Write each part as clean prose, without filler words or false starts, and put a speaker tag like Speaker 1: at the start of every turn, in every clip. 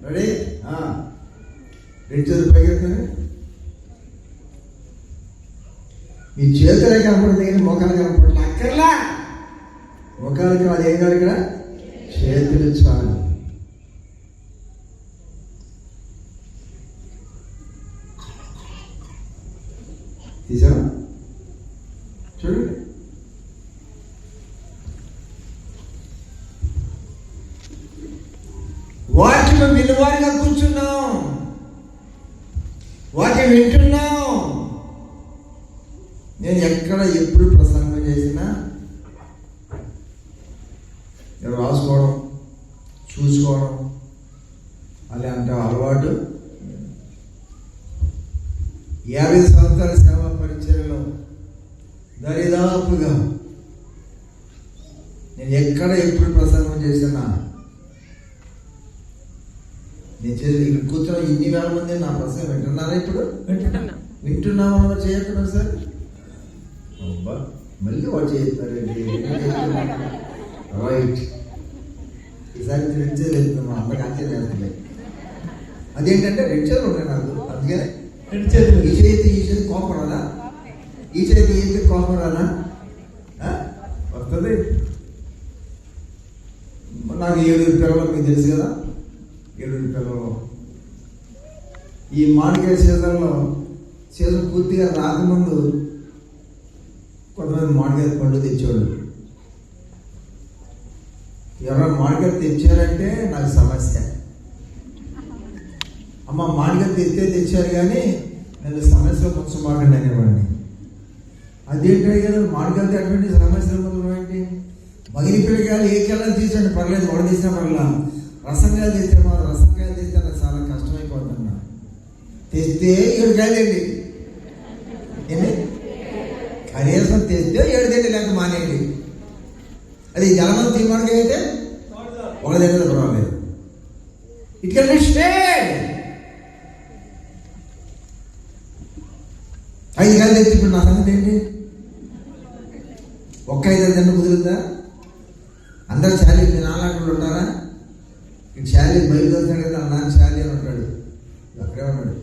Speaker 1: Ready? రెండు చేతులు పైకెత్తాను. మీ చేతులే కనపడుతుంది కానీ మొఖాలు కనపడలే. అక్కర్లా, మొఖాలకి అది ఏం కాదు, ఇక్కడ చేతులు చాలు. తీసావా? చూడండి. వాటిని విలువగా కూర్చున్నాం, వాటిని వింటున్నాం. నేను ఎక్కడ ఎప్పుడు ప్రసంగం చేసినా రాసుకోవడం, చూసుకోవడం అలాంటి అలవాటు 50 సంవత్సరాల సేవా పరిచయంలో దరిదాపుగా నేను ఎక్కడ ఎప్పుడు ప్రసంగం చేసినా, నేను చేసి ఇక్కడ కూర్చొని ఇన్ని వేల మంది నా ప్రసంగం వింటున్నారా? ఇప్పుడు వింటున్నామా? చేయకుండా సార్ అబ్బా మళ్ళీ వాడు చేస్తారండి. రైట్, ఈసారి రెండు చేతులు వెళ్తున్నాం, అందరికి అంతే చేస్తుంది. అదేంటంటే రెండు చేతులు ఉన్నాయి నాకు, అందుకనే రెండు చేతులు. ఈ చేతి కోపం రాదా? ఈ చేతి కోపం రాదా? వస్తుంది. నాకు 7 పిల్లలు, మీకు తెలుసు కదా, 7 పిల్లలు. ఈ మామిడికాయ సీజన్ పూర్తిగా రాకముందు కొంతమంది మామిడికాయ పండు తెచ్చేవాళ్ళు. ఎవరైనా మామిడికాయ తెచ్చారంటే నాకు సమస్య. అమ్మ మామిడికాయ తెచ్చారు కానీ నేను సమస్యలో ముంచమాకండి అనేవాడిని. అదేంటి కదా మామిడికాయలు అటువంటి సమస్యల ముందు ఏంటి? మగిలి పిల్లకాయలు ఏ కెళ్ళని తీసండి పర్లేదు, వడ తీసినా పర్లా. రసంకాయలు తెస్తే మాత్రం రసంకాయలు తెస్తే నాకు చాలా కష్టమైపోతున్నా. తెస్తే 7 కాయలండి, కనీసం తెస్తే 7 తిండి, లేక మానేయండి. అది జలమం తీమాడికి అయితే ఒక దగ్గర పర్వాలేదు. It can be stayed. 5 కాయలు తెచ్చి ఇప్పుడు నా సంగతి ఏంటి? ఒక్క 5 తిన్న కుదురుద్దా? అందరు శాలీ మీ నాన్నలు ఉంటారా? ఇటు శాలీ బయలుదేరుతాడు కదా, నాన్న శాలీ అని ఉంటాడు, అక్కడే ఉన్నాడు.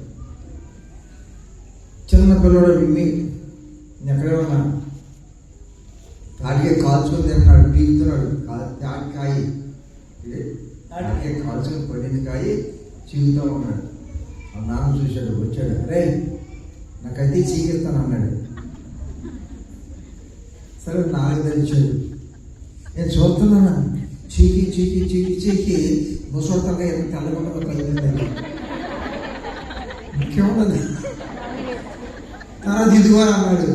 Speaker 1: చిన్న పిల్లడు విమ్మి ఎక్కడే ఉన్నా తాటికే కాల్చుకొని తింటున్నాడు, పీకుతున్నాడు. కాయి తాటికే కాల్చుకొని పడింది కాయి చీగుతూ ఉన్నాడు. ఆ నాన్న చూశాడు, వచ్చాడు. అరే నాకైతే చీకిస్తాను అన్నాడు. సరే నాకు తెలిసాడు. నేను చూస్తున్నాను, చీకి చీకి చీకి చీకి ముసోడతగా ఎంత తెల్లగొండగా కలిగింది. ఇంకేమున్నది? తర్వాత ఇదిగో అన్నాడు.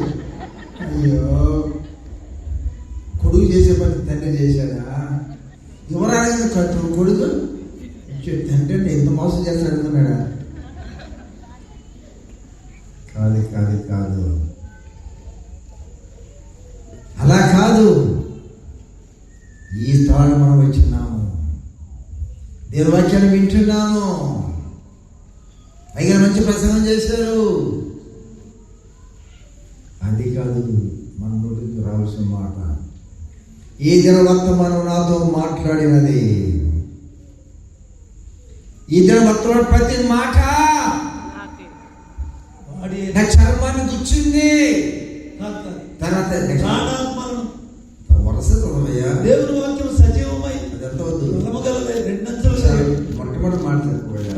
Speaker 1: అయ్యో, కొడుకు చేసే పని తండ్రి చేశాడా? యువరాణి కట్టు కొడుకు తండ్రి ఎంత మోసం చేస్తాడు అనుకున్నాడా? కాదు కాదు కాదు, అలా కాదు. ఈ స్థానం మనం వచ్చినాము, దేవుని వాక్యాన్ని వింటున్నాము. పైగా మంచి ప్రసంగం చేశారు. అది కాదు మన నోటికి రావాల్సిన మాట. ఈ దినవర్తమానం నాతో మాట్లాడినది, ఈ దినవర్తమానం ప్రతి మాట నా చర్మాన్ని గుచ్చింది. తర్వాత వరుస చదవయ్యా. దేవుని వాక్యం సజీవమై అదంతా వద్దు, మొట్టమొదటి మాట చెప్పబోయా.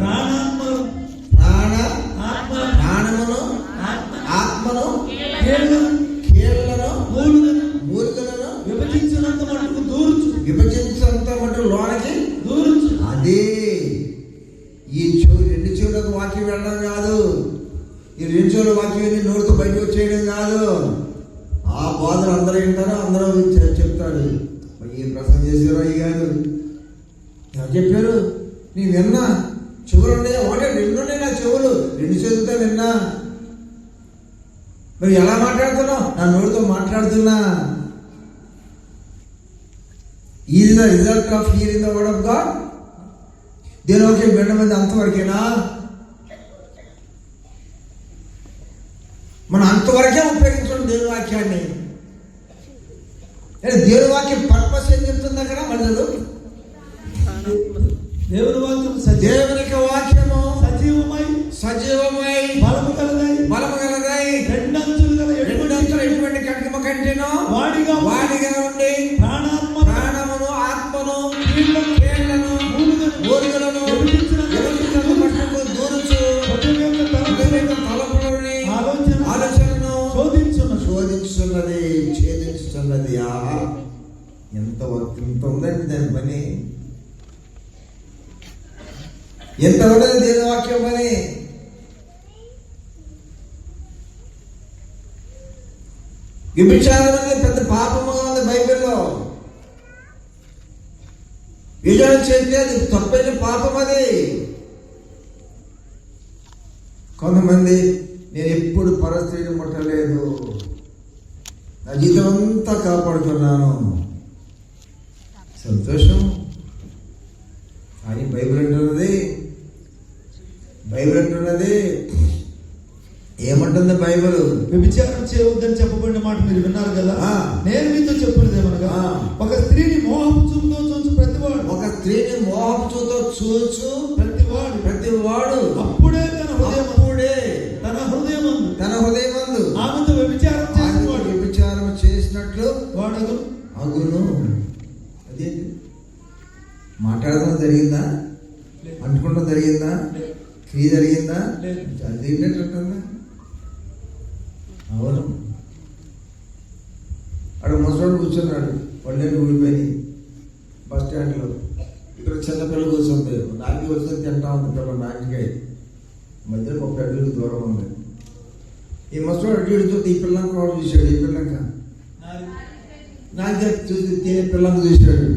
Speaker 1: ప్రాణమును ఆత్మను కీళ్లను మూలుగలను విభజించినంత మటుకు లోనకి దూరుచు. అదే ఈ 2 చెవులకు వాక్యం వెళ్ళడం కాదు, ఈ 2 చెవుల వాక్యం నోటితో బయటకు వచ్చేయడం కాదు. ఆ బోధలు అందరూ వింటారో అందరూ చెప్తాడు. ఏం ప్రసంగం చేశారో అయ్యి గారు చెప్పారు. నేను విన్నా, చెవులు ఉన్నాయా? 2 ఉన్నాయి నా చెవులు, 2 చెవులతో విన్నా. మరి ఎలా మాట్లాడుతున్నావు? నా నోటితో మాట్లాడుతున్నా. Is the result of hearing the word of God. దేవుని వాక్యం వినడం అనేది అంతవరకేనా? మనం అంతవరకే ఉపయోగించడం దేవుని వాక్యాన్ని. దేవుని వాక్యం పర్పస్ ఏం చెప్తుంది అక్కడ? మన
Speaker 2: దేవుని వాక్యం
Speaker 1: దేవునికి వాక్యము
Speaker 2: సజీవమై
Speaker 1: బలము గలదై
Speaker 2: రెండంచులు గల
Speaker 1: ఎటువంటి ఖడ్గము కంటేనో వాడిగా ఉండి ప్రాణమును ఆత్మను కీళ్లను మూలుగలను దూరుచు తలపులని ఆలోచనను శోధించున్నది ఛేదించుతున్నది. ఆహా, ఎంత ఉందండి దాని పని, ఎంత ఉండదు దేని వాక్యం పని. వ్యభిచారం అనేది పెద్ద పాపముగా ఉంది బైబిల్లో. వ్యభిచారం చేస్తే అది తప్పైన పాపం. అది కొంతమంది నేను ఎప్పుడు పరస్త్రీని ముట్టలేదు, నా జీవితం అంతా కాపాడుతున్నాను, సంతోషం. కానీ బైబిల్ అంటున్నది ఏమంటుంది బైబిల్?
Speaker 2: వ్యభిచారం చేయవద్దని చెప్పబడిన మాట మీరు విన్నారు కదా. నేను మీతో చెప్పినది ఏమనగా, ఒక స్త్రీని మోహపు చూపుతో చూచు ప్రతివాడు అప్పుడే తన హృదయమందు ఆమెతో
Speaker 1: వ్యభిచారం చేసినట్లు
Speaker 2: వాడు
Speaker 1: అగును. అదేంటి మాట్లాడడం జరిగిందా, అంటుకోవడం జరిగిందా, క్రియ జరిగిందా? అదేంటంటుందా? అవును. అక్కడ ముసలాడు కూర్చున్నాడు, పళ్ళేళ్ళు ఊడిపోయి బస్ స్టాండ్లో. ఇక్కడ చిన్నపిల్ల కూర్చుంది, నాకి వస్తే తింటా ఉంది పిల్ల నాటికాయ మధ్యలో ఒక అడుగులు దూరం ఉంది. ఈ ముసలాడు అడ్డు చూస్తే ఈ పిల్లంక వాడు చూశాడు, ఈ పిల్లంక నాకు చూసి తినే పిల్లంక చూశాడు.